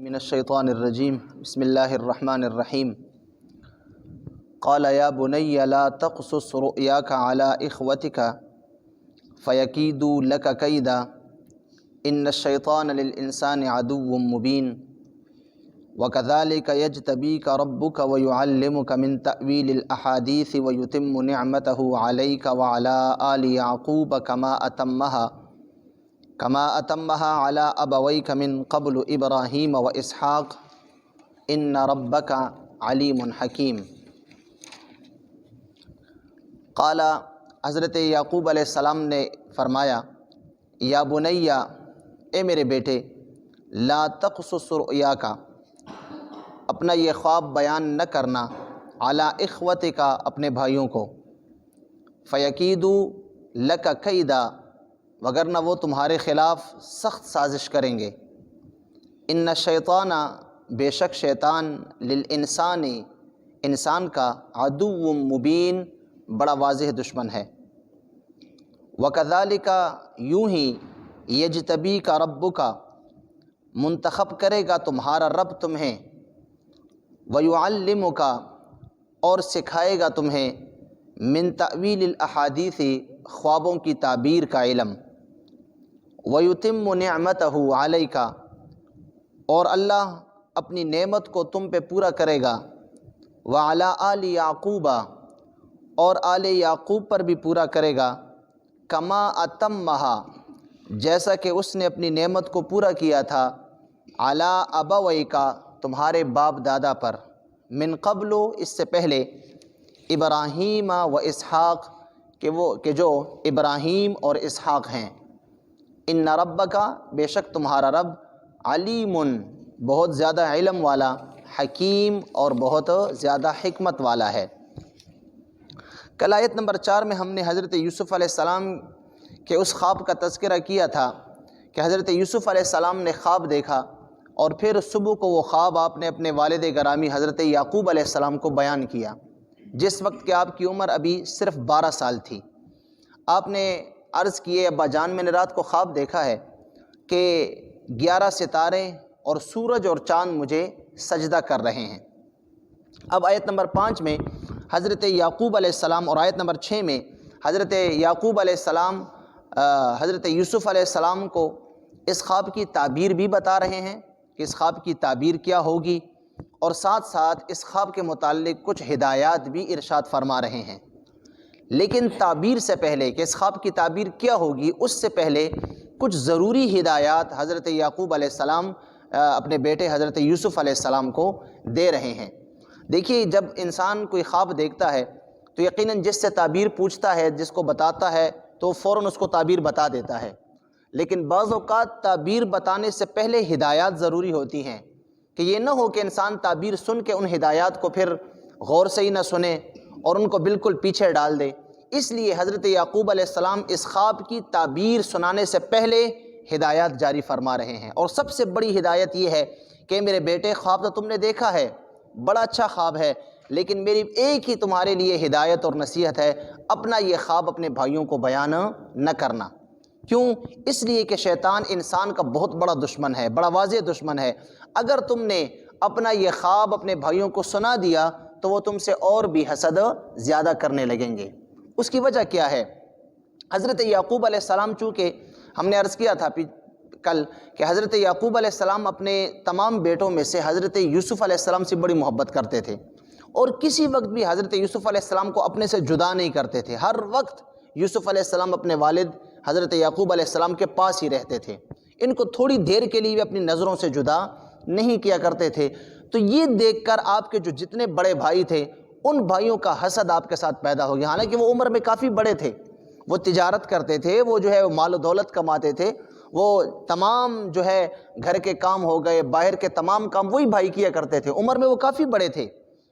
من الشیطان الرجیم بسم اللہ الرحمن الرحیم قال یا بنی لا تقصص رؤیاک علی اخوتک فیکیدوا لک کیدا ان الشیطان للانسان عدو مبین وکذالک یجتبیک ربک ویعلمک من تأویل الاحادیث ویتم نعمتہ علیک وعلی آل یعقوب کما اتمها علی ابویک من قبل ابراہیم و اسحاق ان ربک علیم حکیم۔ قال حضرت یعقوب علیہ السلام نے فرمایا یا بنیا اے میرے بیٹے لا تقصص رؤیاک اپنا یہ خواب بیان نہ کرنا علی اخوتک اپنے بھائیوں کو فیکیدوا لک کیدا وگرنہ وہ تمہارے خلاف سخت سازش کریں گے۔ ان الشیطان بے شک شیطان للانسان انسان کا عدو مبین بڑا واضح دشمن ہے۔ وکذالک یوں ہی یجتبیک ربک منتخب کرے گا تمہارا رب تمہیں ویعلمک اور سکھائے گا تمہیں من تأویل الاحادیث خوابوں کی تعبیر کا علم ویتم نعمتہ علیک اور اللہ اپنی نعمت کو تم پہ پورا کرے گا وعلی آل یعقوب اور آل یعقوب پر بھی پورا کرے گا کما اتمہا جیسا کہ اس نے اپنی نعمت کو پورا کیا تھا علی ابویک تمہارے باپ دادا پر من قبل اس سے پہلے ابراہیم و اسحاق کہ جو ابراہیم اور اسحاق ہیں۔ ان ربک بے شک تمہارا رب علیم بہت زیادہ علم والا حکیم اور بہت زیادہ حکمت والا ہے۔ کل آیت نمبر 4 میں ہم نے حضرت یوسف علیہ السلام کے اس خواب کا تذکرہ کیا تھا کہ حضرت یوسف علیہ السلام نے خواب دیکھا اور پھر صبح کو وہ خواب آپ نے اپنے والد گرامی حضرت یعقوب علیہ السلام کو بیان کیا، جس وقت کہ آپ کی عمر ابھی صرف 12 سال تھی۔ آپ نے عرض کیے ابا جان میں نے رات کو خواب دیکھا ہے کہ 11 ستارے اور سورج اور چاند مجھے سجدہ کر رہے ہیں۔ اب آیت نمبر 5 میں حضرت یعقوب علیہ السلام اور آیت نمبر 6 میں حضرت یعقوب علیہ السلام حضرت یوسف علیہ السلام کو اس خواب کی تعبیر بھی بتا رہے ہیں کہ اس خواب کی تعبیر کیا ہوگی، اور ساتھ ساتھ اس خواب کے متعلق کچھ ہدایات بھی ارشاد فرما رہے ہیں۔ لیکن تعبیر سے پہلے کہ اس خواب کی تعبیر کیا ہوگی، اس سے پہلے کچھ ضروری ہدایات حضرت یعقوب علیہ السلام اپنے بیٹے حضرت یوسف علیہ السلام کو دے رہے ہیں۔ دیکھیے جب انسان کوئی خواب دیکھتا ہے تو یقیناً جس سے تعبیر پوچھتا ہے، جس کو بتاتا ہے تو فوراً اس کو تعبیر بتا دیتا ہے، لیکن بعض اوقات تعبیر بتانے سے پہلے ہدایات ضروری ہوتی ہیں کہ یہ نہ ہو کہ انسان تعبیر سن کے ان ہدایات کو پھر غور سے ہی نہ سنے اور ان کو بالکل پیچھے ڈال دے۔ اس لیے حضرت یعقوب علیہ السلام اس خواب کی تعبیر سنانے سے پہلے ہدایات جاری فرما رہے ہیں، اور سب سے بڑی ہدایت یہ ہے کہ میرے بیٹے خواب تو تم نے دیکھا ہے، بڑا اچھا خواب ہے، لیکن میری ایک ہی تمہارے لیے ہدایت اور نصیحت ہے، اپنا یہ خواب اپنے بھائیوں کو بیان نہ کرنا۔ کیوں؟ اس لیے کہ شیطان انسان کا بہت بڑا دشمن ہے، بڑا واضح دشمن ہے۔ اگر تم نے اپنا یہ خواب اپنے بھائیوں کو سنا دیا تو وہ تم سے اور بھی حسد زیادہ کرنے لگیں گے۔ اس کی وجہ کیا ہے؟ حضرت یعقوب علیہ السلام، چونکہ ہم نے عرض کیا تھا کل کہ حضرت یعقوب علیہ السلام اپنے تمام بیٹوں میں سے حضرت یوسف علیہ السلام سے بڑی محبت کرتے تھے، اور کسی وقت بھی حضرت یوسف علیہ السلام کو اپنے سے جدا نہیں کرتے تھے۔ ہر وقت یوسف علیہ السلام اپنے والد حضرت یعقوب علیہ السلام کے پاس ہی رہتے تھے، ان کو تھوڑی دیر کے لیے بھی اپنی نظروں سے جدا نہیں کیا کرتے تھے۔ تو یہ دیکھ کر آپ کے جو جتنے بڑے بھائی تھے ان بھائیوں کا حسد آپ کے ساتھ پیدا ہو گیا، حالانکہ وہ عمر میں کافی بڑے تھے، وہ تجارت کرتے تھے، وہ جو ہے مال و دولت کماتے تھے، وہ تمام جو ہے گھر کے کام ہو گئے، باہر کے تمام کام وہی بھائی کیا کرتے تھے، عمر میں وہ کافی بڑے تھے،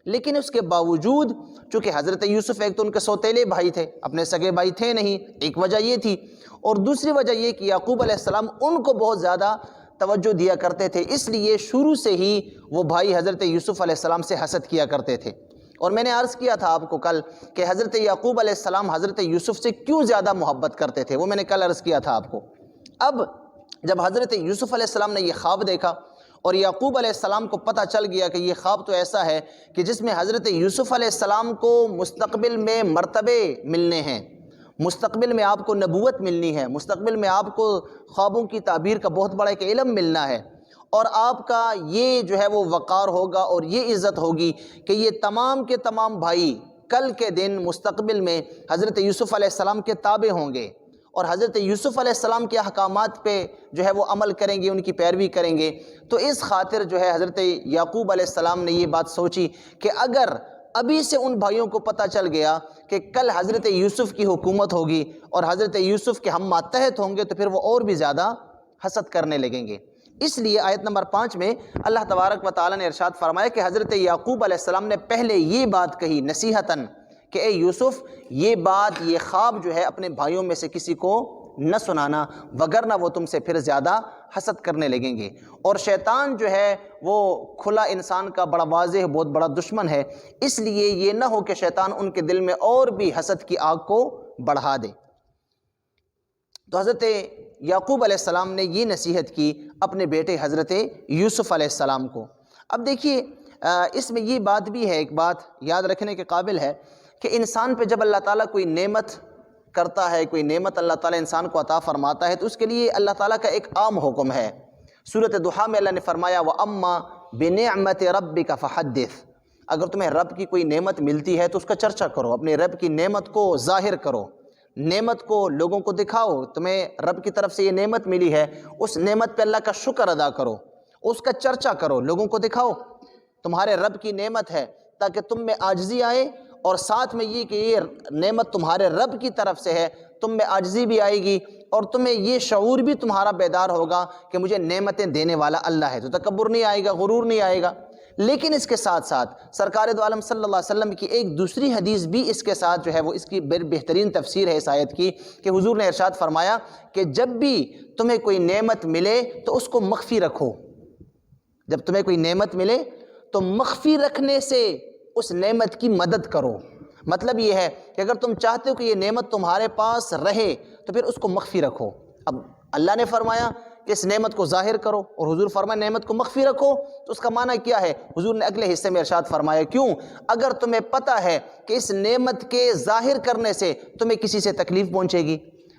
لیکن اس کے باوجود چونکہ حضرت یوسف ایک تو ان کے سوتیلے بھائی تھے، اپنے سگے بھائی تھے نہیں، ایک وجہ یہ تھی، اور دوسری وجہ یہ کہ یعقوب علیہ السلام ان کو بہت زیادہ توجہ دیا کرتے تھے، اس لیے شروع سے ہی وہ بھائی حضرت یوسف علیہ السلام سے حسد کیا کرتے تھے۔ اور میں نے عرض کیا تھا آپ کو کل کہ حضرت یعقوب علیہ السلام حضرت یوسف سے کیوں زیادہ محبت کرتے تھے، وہ میں نے کل عرض کیا تھا آپ کو۔ اب جب حضرت یوسف علیہ السلام نے یہ خواب دیکھا اور یعقوب علیہ السلام کو پتہ چل گیا کہ یہ خواب تو ایسا ہے کہ جس میں حضرت یوسف علیہ السلام کو مستقبل میں مرتبے ملنے ہیں، مستقبل میں آپ کو نبوت ملنی ہے، مستقبل میں آپ کو خوابوں کی تعبیر کا بہت بڑا ایک علم ملنا ہے، اور آپ کا یہ جو ہے وہ وقار ہوگا اور یہ عزت ہوگی کہ یہ تمام کے تمام بھائی کل کے دن مستقبل میں حضرت یوسف علیہ السلام کے تابع ہوں گے اور حضرت یوسف علیہ السلام کے احکامات پہ جو ہے وہ عمل کریں گے، ان کی پیروی کریں گے۔ تو اس خاطر جو ہے حضرت یعقوب علیہ السلام نے یہ بات سوچی کہ اگر ابھی سے ان بھائیوں کو پتہ چل گیا کہ کل حضرت یوسف کی حکومت ہوگی اور حضرت یوسف کے ہم ماتحت ہوں گے تو پھر وہ اور بھی زیادہ حسد کرنے لگیں گے۔ اس لیے آیت نمبر 5 میں اللہ تبارک و تعالیٰ نے ارشاد فرمایا کہ حضرت یعقوب علیہ السلام نے پہلے یہ بات کہی نصیحتاً کہ اے یوسف، یہ بات، یہ خواب جو ہے اپنے بھائیوں میں سے کسی کو نہ سنانا، وگرنہ وہ تم سے پھر زیادہ حسد کرنے لگیں گے۔ اور شیطان جو ہے وہ کھلا انسان کا بڑا واضح بہت بڑا دشمن ہے، اس لیے یہ نہ ہو کہ شیطان ان کے دل میں اور بھی حسد کی آگ کو بڑھا دے۔ تو حضرت یعقوب علیہ السلام نے یہ نصیحت کی اپنے بیٹے حضرت یوسف علیہ السلام کو۔ اب دیکھیے اس میں یہ بات بھی ہے، ایک بات یاد رکھنے کے قابل ہے کہ انسان پہ جب اللہ تعالیٰ کوئی نعمت کرتا ہے، کوئی نعمت اللہ تعالیٰ انسان کو عطا فرماتا ہے، تو اس کے لیے اللہ تعالیٰ کا ایک عام حکم ہے۔ سورۃ ضحیٰ میں اللہ نے فرمایا وَأَمَّا بِنِعْمَةِ رَبِّكَ فَحَدِّثْ، اگر تمہیں رب کی کوئی نعمت ملتی ہے تو اس کا چرچا کرو، اپنے رب کی نعمت کو ظاہر کرو، نعمت کو لوگوں کو دکھاؤ، تمہیں رب کی طرف سے یہ نعمت ملی ہے، اس نعمت پہ اللہ کا شکر ادا کرو، اس کا چرچا کرو، لوگوں کو دکھاؤ تمہارے رب کی نعمت ہے، تاکہ تم میں عاجزی آئے، اور ساتھ میں یہ کہ یہ نعمت تمہارے رب کی طرف سے ہے، تم میں عاجزی بھی آئے گی اور تمہیں یہ شعور بھی تمہارا بیدار ہوگا کہ مجھے نعمتیں دینے والا اللہ ہے، تو تکبر نہیں آئے گا، غرور نہیں آئے گا۔ لیکن اس کے ساتھ ساتھ سرکار دو عالم صلی اللہ علیہ وسلم کی ایک دوسری حدیث بھی اس کے ساتھ جو ہے وہ اس کی بہترین تفسیر ہے اس آیت کی، کہ حضور نے ارشاد فرمایا کہ جب بھی تمہیں کوئی نعمت ملے تو اس کو مخفی رکھو، جب تمہیں کوئی نعمت ملے تو مخفی رکھنے سے اس نعمت کی مدد کرو۔ مطلب یہ ہے کہ اگر تم چاہتے ہو کہ یہ نعمت تمہارے پاس رہے تو پھر اس کو مخفی رکھو۔ اب اللہ نے فرمایا کہ اس نعمت کو ظاہر کرو اور حضور فرمایا نعمت کو مخفی رکھو، تو اس کا معنی کیا ہے؟ حضور نے اگلے حصے میں ارشاد فرمایا کیوں؟ اگر تمہیں پتہ ہے کہ اس نعمت کے ظاہر کرنے سے تمہیں کسی سے تکلیف پہنچے گی،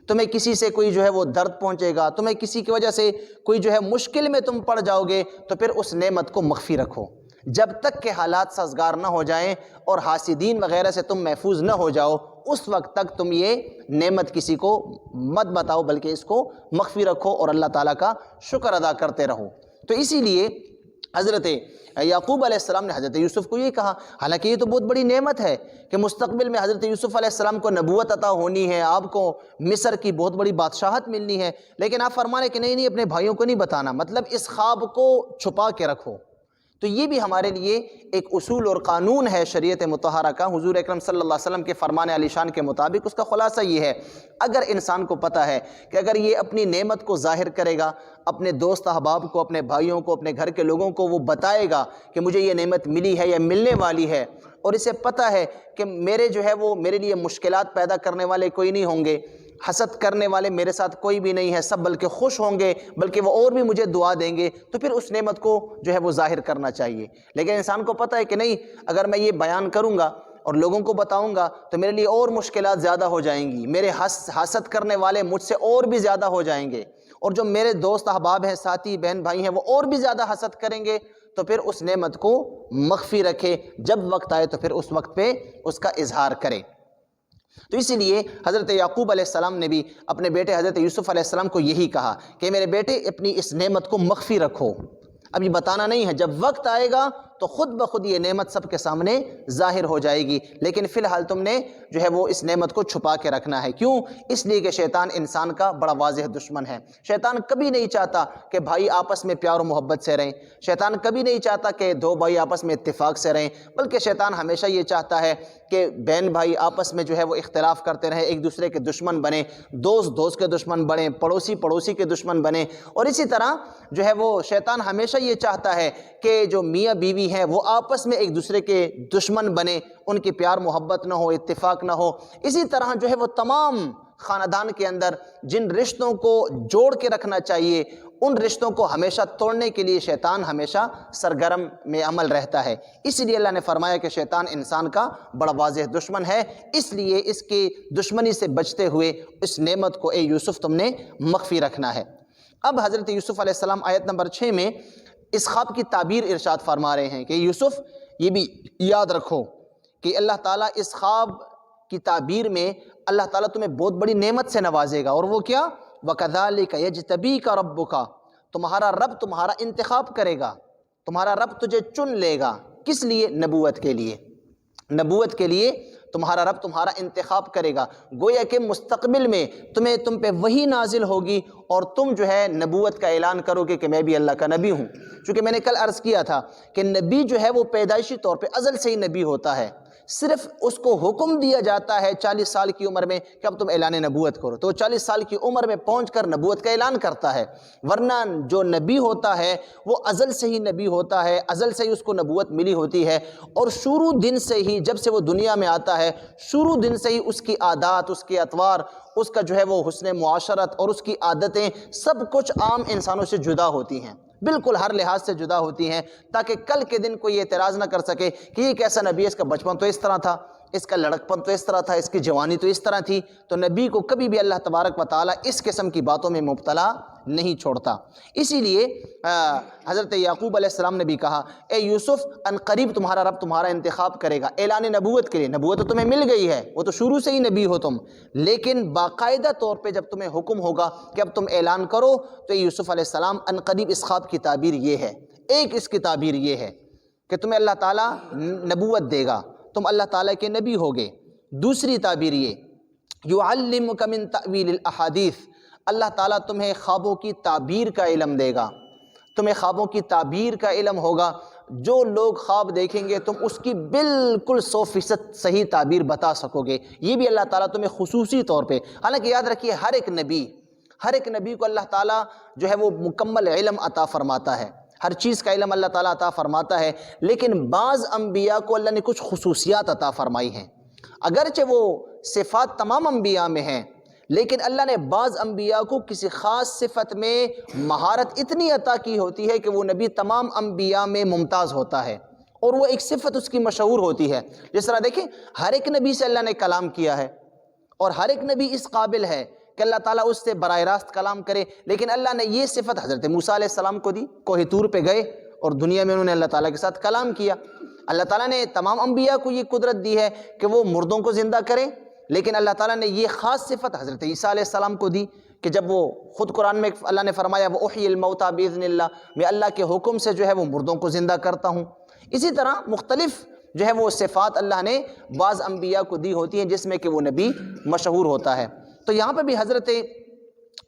تمہیں کسی سے کوئی جو ہے وہ درد پہنچے گا، تمہیں کسی کی وجہ سے کوئی جو ہے مشکل میں تم پڑ جاؤ گے، تو پھر اس نعمت کو مخفی رکھو جب تک کہ حالات سازگار نہ ہو جائیں اور حاسدین وغیرہ سے تم محفوظ نہ ہو جاؤ، اس وقت تک تم یہ نعمت کسی کو مت بتاؤ، بلکہ اس کو مخفی رکھو اور اللہ تعالیٰ کا شکر ادا کرتے رہو۔ تو اسی لیے حضرت یعقوب علیہ السلام نے حضرت یوسف کو یہ کہا، حالانکہ یہ تو بہت بڑی نعمت ہے کہ مستقبل میں حضرت یوسف علیہ السلام کو نبوت عطا ہونی ہے، آپ کو مصر کی بہت بڑی بادشاہت ملنی ہے، لیکن آپ فرمانے کہ نہیں اپنے بھائیوں کو نہیں بتانا، مطلب اس خواب کو چھپا کے رکھو۔ تو یہ بھی ہمارے لیے ایک اصول اور قانون ہے شریعت مطہرہ کا۔ حضور اکرم صلی اللہ علیہ وسلم کے فرمان علی شان کے مطابق اس کا خلاصہ یہ ہے، اگر انسان کو پتہ ہے کہ اگر یہ اپنی نعمت کو ظاہر کرے گا، اپنے دوست احباب کو، اپنے بھائیوں کو، اپنے گھر کے لوگوں کو وہ بتائے گا کہ مجھے یہ نعمت ملی ہے یا ملنے والی ہے، اور اسے پتہ ہے کہ میرے جو ہے وہ میرے لیے مشکلات پیدا کرنے والے کوئی نہیں ہوں گے، حسد کرنے والے میرے ساتھ کوئی بھی نہیں ہے، سب بلکہ خوش ہوں گے، بلکہ وہ اور بھی مجھے دعا دیں گے، تو پھر اس نعمت کو جو ہے وہ ظاہر کرنا چاہیے۔ لیکن انسان کو پتہ ہے کہ نہیں، اگر میں یہ بیان کروں گا اور لوگوں کو بتاؤں گا تو میرے لیے اور مشکلات زیادہ ہو جائیں گی، میرے حسد کرنے والے مجھ سے اور بھی زیادہ ہو جائیں گے، اور جو میرے دوست احباب ہیں، ساتھی بہن بھائی ہیں، وہ اور بھی زیادہ حسد کریں گے۔ تو پھر اس نعمت کو مخفی رکھے، جب وقت آئے تو پھر اس وقت پہ اس کا اظہار کرے۔ تو اسی لیے حضرت یعقوب علیہ السلام نے بھی اپنے بیٹے حضرت یوسف علیہ السلام کو یہی کہا کہ میرے بیٹے اپنی اس نعمت کو مخفی رکھو، اب یہ بتانا نہیں ہے، جب وقت آئے گا تو خود بخود یہ نعمت سب کے سامنے ظاہر ہو جائے گی، لیکن فی الحال تم نے جو ہے وہ اس نعمت کو چھپا کے رکھنا ہے۔ کیوں؟ اس لیے کہ شیطان انسان کا بڑا واضح دشمن ہے۔ شیطان کبھی نہیں چاہتا کہ بھائی آپس میں پیار و محبت سے رہیں، شیطان کبھی نہیں چاہتا کہ دو بھائی آپس میں اتفاق سے رہیں، بلکہ شیطان ہمیشہ یہ چاہتا ہے کہ بہن بھائی آپس میں جو ہے وہ اختلاف کرتے رہیں، ایک دوسرے کے دشمن بنیں، دوست کے دشمن بنیں، پڑوسی کے دشمن بنیں، اور اسی طرح جو ہے وہ شیطان ہمیشہ یہ چاہتا ہے کہ جو میاں بیوی ہیں وہ آپس میں ایک دوسرے کے دشمن بنے، ان کی پیار محبت نہ ہو، اتفاق نہ ہو۔ اسی طرح جو ہے وہ تمام خاندان کے اندر جن رشتوں کو جوڑ کے رکھنا چاہیے ان رشتوں کو ہمیشہ توڑنے کے لیے شیطان ہمیشہ سرگرم میں عمل رہتا ہے۔ اس لیے اللہ نے فرمایا کہ شیطان انسان کا بڑا واضح دشمن ہے، اس لیے اس کی دشمنی سے بچتے ہوئے اس نعمت کو اے یوسف تم نے مخفی رکھنا ہے۔ اب حضرت یوسف علیہ السلام آیت نمبر 6 میں اس خواب کی تعبیر ارشاد فرما رہے ہیں کہ یوسف یہ بھی یاد رکھو کہ اللہ تعالیٰ اس خواب کی تعبیر میں اللہ تعالیٰ تمہیں بہت بڑی نعمت سے نوازے گا، اور وہ کیا؟ وَكَذَلِكَ يَجْتَبِيكَ رَبُّكَ، تمہارا رب تمہارا انتخاب کرے گا، تمہارا رب تجھے چن لے گا۔ کس لیے؟ نبوت کے لیے، نبوت کے لیے تمہارا رب تمہارا انتخاب کرے گا۔ گویا کہ مستقبل میں تم پہ وحی نازل ہوگی اور تم جو ہے نبوت کا اعلان کرو گے کہ میں بھی اللہ کا نبی ہوں۔ چونکہ میں نے کل عرض کیا تھا کہ نبی جو ہے وہ پیدائشی طور پہ ازل سے ہی نبی ہوتا ہے، صرف اس کو حکم دیا جاتا ہے 40 سال کی عمر میں کہ اب تم اعلان نبوت کرو، تو 40 سال کی عمر میں پہنچ کر نبوت کا اعلان کرتا ہے۔ ورنہ جو نبی ہوتا ہے وہ ازل سے ہی نبی ہوتا ہے، ازل سے ہی اس کو نبوت ملی ہوتی ہے، اور شروع دن سے ہی جب سے وہ دنیا میں آتا ہے شروع دن سے ہی اس کی عادات، اس کے اطوار، اس کا جو ہے وہ حسن معاشرت اور اس کی عادتیں سب کچھ عام انسانوں سے جدا ہوتی ہیں، بالکل ہر لحاظ سے جدا ہوتی ہیں، تاکہ کل کے دن کوئی اعتراض نہ کر سکے کہ یہ کیسا نبی ہے، اس کا بچپن تو اس طرح تھا، اس کا لڑکپن تو اس طرح تھا، اس کی جوانی تو اس طرح تھی۔ تو نبی کو کبھی بھی اللہ تبارک و تعالیٰ اس قسم کی باتوں میں مبتلا نہیں چھوڑتا۔ اسی لیے حضرت یعقوب علیہ السلام نے بھی کہا اے یوسف ان قریب تمہارا رب تمہارا انتخاب کرے گا اعلان نبوت کے لیے۔ نبوت تو تمہیں مل گئی ہے، وہ تو شروع سے ہی نبی ہو تم، لیکن باقاعدہ طور پہ جب تمہیں حکم ہوگا کہ اب تم اعلان کرو تو یوسف علیہ السلام ان قریب اس خواب کی تعبیر یہ ہے۔ ایک اس کی تعبیر یہ ہے کہ تمہیں اللہ تعالیٰ نبوت دے گا، تم اللہ تعالیٰ کے نبی ہوگے۔ دوسری تعبیر یہ یعلمک من تأویل الاحادیث، اللہ تعالیٰ تمہیں خوابوں کی تعبیر کا علم دے گا، تمہیں خوابوں کی تعبیر کا علم ہوگا۔ جو لوگ خواب دیکھیں گے تم اس کی بالکل 100% صحیح تعبیر بتا سکو گے۔ یہ بھی اللہ تعالیٰ تمہیں خصوصی طور پہ، حالانکہ یاد رکھیے ہر ایک نبی کو اللہ تعالیٰ جو ہے وہ مکمل علم عطا فرماتا ہے، ہر چیز کا علم اللہ تعالیٰ عطا فرماتا ہے، لیکن بعض انبیاء کو اللہ نے کچھ خصوصیات عطا فرمائی ہیں۔ اگرچہ وہ صفات تمام انبیاء میں ہیں، لیکن اللہ نے بعض انبیاء کو کسی خاص صفت میں مہارت اتنی عطا کی ہوتی ہے کہ وہ نبی تمام انبیاء میں ممتاز ہوتا ہے، اور وہ ایک صفت اس کی مشہور ہوتی ہے۔ جس طرح دیکھیں ہر ایک نبی سے اللہ نے کلام کیا ہے، اور ہر ایک نبی اس قابل ہے کہ اللہ تعالیٰ اس سے براہ راست کلام کرے، لیکن اللہ نے یہ صفت حضرت موسیٰ علیہ السلام کو دی۔ کوہ طور پہ گئے اور دنیا میں انہوں نے اللہ تعالیٰ کے ساتھ کلام کیا۔ اللہ تعالیٰ نے تمام انبیاء کو یہ قدرت دی ہے کہ وہ مردوں کو زندہ کریں، لیکن اللہ تعالیٰ نے یہ خاص صفت حضرت عیسیٰ علیہ السلام کو دی کہ جب وہ خود قرآن میں اللہ نے فرمایا وَأُحْيِي الْمَوْتَى بِإِذْنِ اللَّهِ، میں اللہ کے حکم سے جو ہے وہ مردوں کو زندہ کرتا ہوں۔ اسی طرح مختلف جو ہے وہ صفات اللہ نے بعض انبیاء کو دی ہوتی ہیں جس میں کہ وہ نبی مشہور ہوتا ہے۔ تو یہاں پہ بھی حضرت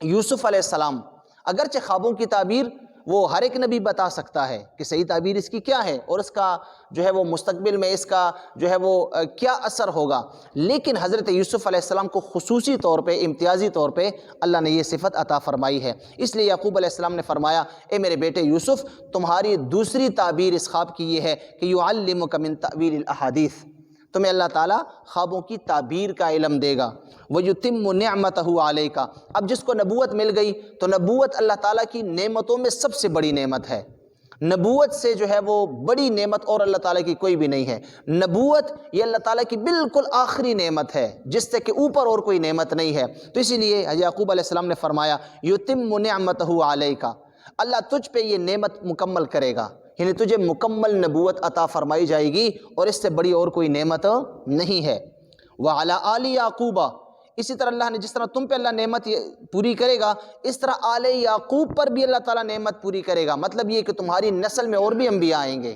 یوسف علیہ السلام اگرچہ خوابوں کی تعبیر وہ ہر ایک نبی بتا سکتا ہے کہ صحیح تعبیر اس کی کیا ہے اور اس کا جو ہے وہ مستقبل میں اس کا جو ہے وہ کیا اثر ہوگا، لیکن حضرت یوسف علیہ السلام کو خصوصی طور پہ امتیازی طور پہ اللہ نے یہ صفت عطا فرمائی ہے۔ اس لیے یعقوب علیہ السلام نے فرمایا اے میرے بیٹے یوسف تمہاری دوسری تعبیر اس خواب کی یہ ہے کہ یعلمک من تأویل الاحادیث، تمہیں اللہ تعالیٰ خوابوں کی تعبیر کا علم دے گا۔ وَيُتِمُّ نِعْمَتَهُ عَلَيْكَ، اب جس کو نبوت مل گئی تو نبوت اللہ تعالیٰ کی نعمتوں میں سب سے بڑی نعمت ہے۔ نبوت سے جو ہے وہ بڑی نعمت اور اللہ تعالیٰ کی کوئی بھی نہیں ہے۔ نبوت یہ اللہ تعالیٰ کی بالکل آخری نعمت ہے جس سے کہ اوپر اور کوئی نعمت نہیں ہے۔ تو اسی لیے یعقوب علیہ السلام نے فرمایا یُتِمُّ نِعْمَتَهُ عَلَيْكَ، اللہ تجھ پہ یہ نعمت مکمل کرے گا، یعنی تجھے مکمل نبوت عطا فرمائی جائے گی اور اس سے بڑی اور کوئی نعمت نہیں ہے۔ وَعَلَىٰ آلِ يَعْقُوبَ، اسی طرح اللہ نے جس طرح تم پہ اللہ نعمت پوری کرے گا اس طرح آل یعقوب پر بھی اللہ تعالیٰ نعمت پوری کرے گا۔ مطلب یہ کہ تمہاری نسل میں اور بھی انبیاء آئیں گے،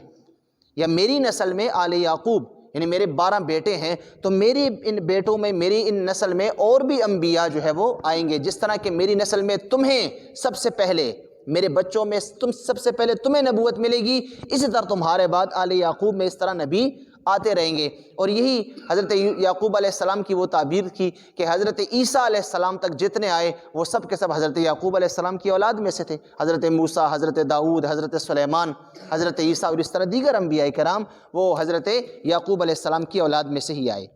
یا میری نسل میں آل یعقوب یعنی میرے 12 بیٹے ہیں تو میری ان بیٹوں میں میری ان نسل میں اور بھی انبیاء جو ہے وہ آئیں گے۔ جس طرح کہ میری نسل میں تمہیں سب سے پہلے، میرے بچوں میں تم سب سے پہلے تمہیں نبوت ملے گی، اسی طرح تمہارے بعد آل یعقوب میں اس طرح نبی آتے رہیں گے۔ اور یہی حضرت یعقوب علیہ السلام کی وہ تعبیر تھی کہ حضرت عیسیٰ علیہ السلام تک جتنے آئے وہ سب کے سب حضرت یعقوب علیہ السلام کی اولاد میں سے تھے۔ حضرت موسیٰ، حضرت داؤد، حضرت سلیمان، حضرت عیسیٰ اور اس طرح دیگر انبیاء کرام وہ حضرت یعقوب علیہ السلام کی اولاد میں سے ہی آئے۔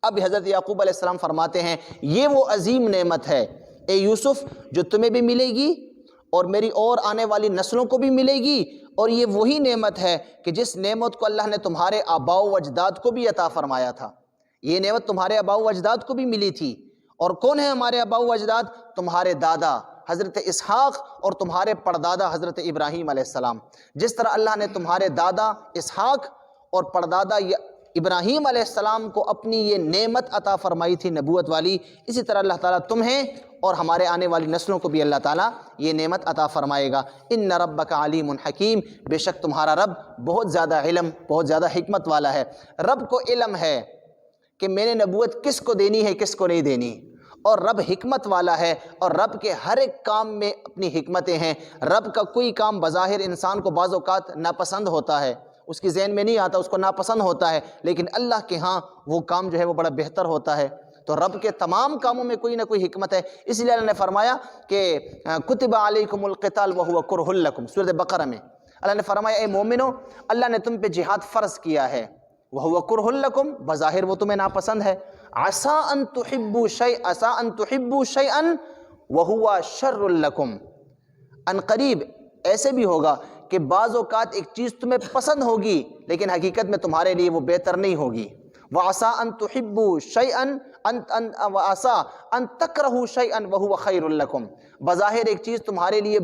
اب حضرت یعقوب علیہ السلام فرماتے ہیں یہ وہ عظیم نعمت ہے اے یوسف جو تمہیں بھی ملے گی اور میری اور آنے والی نسلوں کو بھی ملے گی، اور یہ وہی نعمت ہے کہ جس نعمت کو اللہ نے تمہارے آباء و اجداد کو بھی عطا فرمایا تھا۔ یہ نعمت تمہارے آباء و اجداد کو بھی ملی تھی، اور کون ہے ہمارے آباء و اجداد؟ تمہارے دادا حضرت اسحاق اور تمہارے پردادا حضرت ابراہیم علیہ السلام۔ جس طرح اللہ نے تمہارے دادا اسحاق اور پردادا ابراہیم علیہ السلام کو اپنی یہ نعمت عطا فرمائی تھی نبوت والی، اسی طرح اللہ تعالیٰ تمہیں اور ہمارے آنے والی نسلوں کو بھی اللہ تعالیٰ یہ نعمت عطا فرمائے گا۔ ان ربک علیم حکیم، بے شک تمہارا رب بہت زیادہ علم، بہت زیادہ حکمت والا ہے۔ رب کو علم ہے کہ میں نے نبوت کس کو دینی ہے کس کو نہیں دینی، اور رب حکمت والا ہے، اور رب کے ہر ایک کام میں اپنی حکمتیں ہیں۔ رب کا کوئی کام بظاہر انسان کو بعض اوقات ناپسند ہوتا ہے، اس کی ذہن میں نہیں آتا، اس کو ناپسند ہوتا ہے، لیکن اللہ کے ہاں وہ کام جو ہے وہ بڑا بہتر ہوتا ہے۔ تو رب کے تمام کاموں میں کوئی نہ کوئی حکمت ہے، اس لیے اللہ نے فرمایا کہ کتب علیکم القتال وہو کرہ لکم، سورۃ بقرہ میں اللہ نے فرمایا اے مومنو اللہ نے تم پہ جہاد فرض کیا ہے، وہو کرہ لکم، بظاہر وہ تمہیں ناپسند ہے، عسیٰ ان تحبوا شیئا وہو شر لکم، ان قریب ایسے بھی ہوگا کہ بعض اوقات ایک چیز تمہیں پسند ہوگی لیکن حقیقت میں تمہارے لیے وہ بہتر نہیں ہوگی۔ وَعَسَىٰ أَن تُحِبُّوا شَيْئًا وَعَسَىٰ أَن تَكْرَهُوا شَيْئًا وَهُوَ خَيْرٌ لَكُمْ، بظاہر ایک چیز تمہارے لیے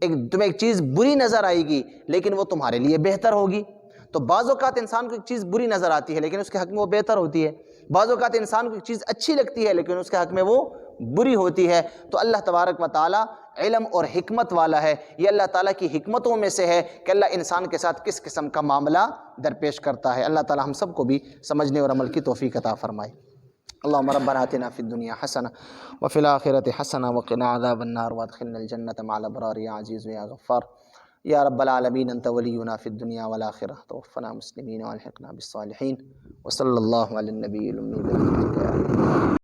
تمہیں ایک چیز بری نظر آئے گی لیکن وہ تمہارے لیے بہتر ہوگی۔ تو بعض اوقات انسان کو ایک چیز بری نظر آتی ہے لیکن اس کے حق میں وہ بہتر ہوتی ہے، بعض اوقات انسان کو ایک چیز اچھی لگتی ہے لیکن اس کے حق میں وہ بری ہوتی ہے۔ تو اللہ تبارک و تعالیٰ علم اور حکمت والا ہے، یہ اللہ تعالیٰ کی حکمتوں میں سے ہے کہ اللہ انسان کے ساتھ کس قسم کا معاملہ درپیش کرتا ہے۔ اللہ تعالیٰ ہم سب کو بھی سمجھنے اور عمل کی توفیق عطا فرمائے۔ اللہم ربنا آتنا فی الدنیا حسنہ وفی الآخرۃ حسنہ وقنا عذاب النار وادخلنا الجنۃ مع الابرار یا عزیز یا غفار یا رب العالمین، انت ولینا فی الدنیا والآخرہ، توفنا مسلمین والحقنا بالصالحین، وصلی اللہ علی النبی الأمی۔